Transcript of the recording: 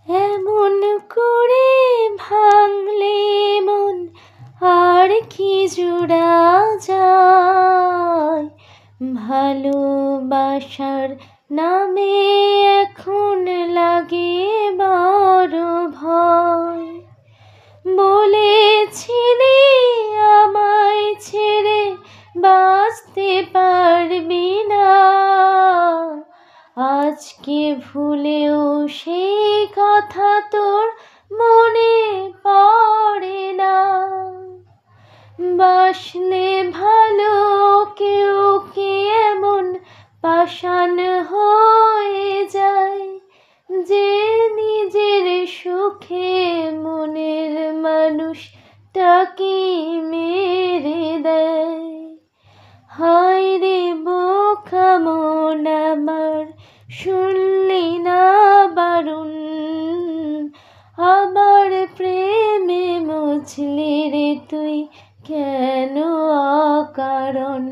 এমন করে ভাঙলে মন আর কি জোড়া যায়, ভালোবাসার নামে এখন লাগে বড় ভয়। বলেছিলি আমায় ছেড়ে বাঁচতে পারবি না, আজকে ভুলেও সেই কথা তোর মনে পড়ে না। বাসলে ভালো কেউ কি এমন পাষাণ হয়ে যায়, যে নিজের সুখে মনের মানুষটাকে মেরে দেয়। হায় রে বোকা মন আমার, শুনলি না বারণ, আবার প্রেমে মজলি রে তুই কেন অকারণ।